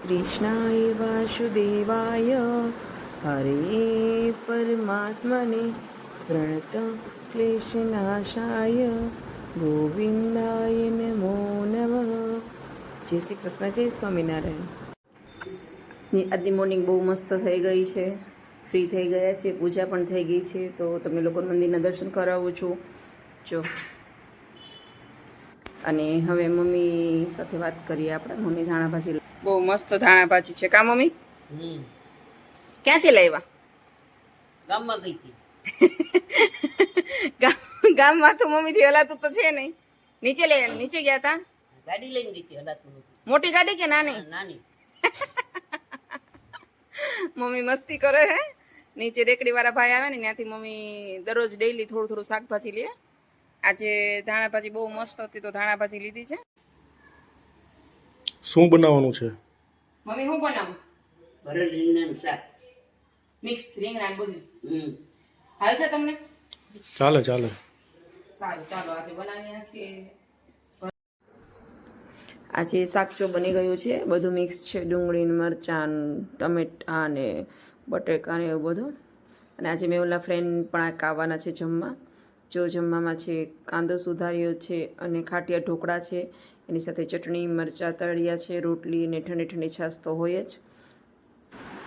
कृष्णाय वासुदेवाय हरे परमात्मने प्रणत क्लेशनाशाय गोविंदाय नमो नमः। જય શ્રી કૃષ્ણ, જય સ્વામિનારાયણ। આજની મોર્નિંગ બહુ મસ્ત થઈ ગઈ છે, ફ્રી થઈ ગયા છે, પૂજા પણ થઈ ગઈ છે, તો તમને લોકો મંદિરના દર્શન કરાવું છું જો। અને હવે મમ્મી સાથે વાત કરીએ આપણે। મમ્મી ધાણા ભાજી, બહુ મસ્ત ધાણા ભાજી છે કા મમ્મી? ક્યાંથી લાવ્યા? ગામમાં ગઈ હતી। ગામમાં તો મમ્મી થી હલાતું તો છે નહીં, નીચે ગયા હતા, ગાડી લઈને ગઈ હતી, હલાતું નથી। મોટી ગાડી કે નાની? નાની। મમ્મી મસ્તી કરે હે। નીચે રેકડી વાળા ભાઈ આવે ને ત્યાંથી મમ્મી દરરોજ ડેઈલી થોડું થોડું શાકભાજી લે। આજે ધાણા ભાજી બહુ મસ્ત હતી તો ધાણા ભાજી લીધી છે। શું બનાવવાનું છે મમ્મી? શું બનાવું? ભરેલ રીંગણાનું શાક, મિક્સ રીંગણા બધું હાલશે તમને? ચાલે ચાલે। સારું, ચાલો આજે બનાવી નાખીએ। આજે શાકચો બની ગયું છે, બધું મિક્સ છે, ડુંગળી મરચાં ટમેટા ને બટેકા ને એવું બધું। અને આજે મેં ઓલા ફ્રેન્ડ પણ આવવાના છે જમવા। જો જમવામાં છે કાંદો સુધાર્યો છે અને ખાટિયા ઢોકળા છે, એની સાથે ચટણી મરચાં તળિયા છે, રોટલી ને ઠંડી ઠંડી છાશ તો હોય જ।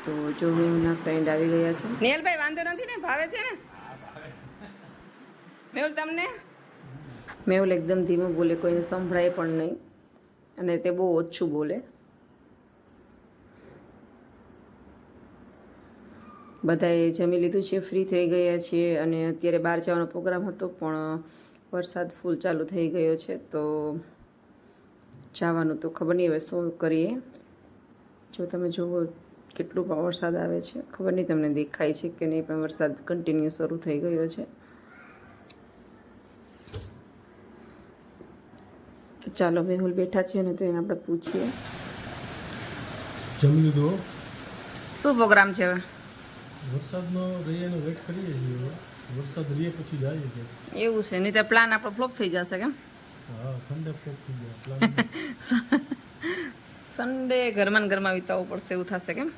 તો જો મેહુલના ફ્રેન્ડ આવી ગયા છે। નેહલભાઈ વાંધો નથી ને? ભાવે છે ને મેહુલ તમને? મેહુલ એકદમ ધીમું બોલે, કોઈને સંભળાય પણ નહીં, અને તે બહુ ઓછું બોલે। બધાએ જમી લીધું છે, ફ્રી થઈ ગયા છીએ, અને અત્યારે બહાર જવાનો પ્રોગ્રામ હતો પણ વરસાદ ફૂલ ચાલુ થઈ ગયો છે, તો જવાનું તો ખબર નહીં હવે શું કરીએ। જો તમે જુઓ કેટલું પણ વરસાદ આવે છે, ખબર નહીં તમને દેખાય છે કે નહીં, પણ વરસાદ કન્ટિન્યુ શરૂ થઈ ગયો છે। તો ચાલો, મેહુલ બેઠા છે ને તો એને આપણે પૂછીએ। જમી લીધું? શું પ્રોગ્રામ છે હવે? વરસાદનો રહીને વેટ કરીએ છીએ, વરસાદ રહીએ પછી જઈએ છે। એવું છે? નહીં તો પ્લાન આપણો ફ્લોપ થઈ જશે કેમ? હા, સન્ડે ફ્લોપ થઈ ગયા સન્ડે ઘરમાં વિતાવવું પડશે એવું થશે કેમ?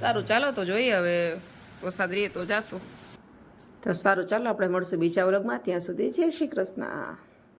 સારું, ચાલો તો જોઈએ હવે વરસાદ રહીએ તો જાશું। તો સારું, ચાલો આપણે મળશું બીજા વ્લોગમાં, ત્યાં સુધી જય શ્રી કૃષ્ણ।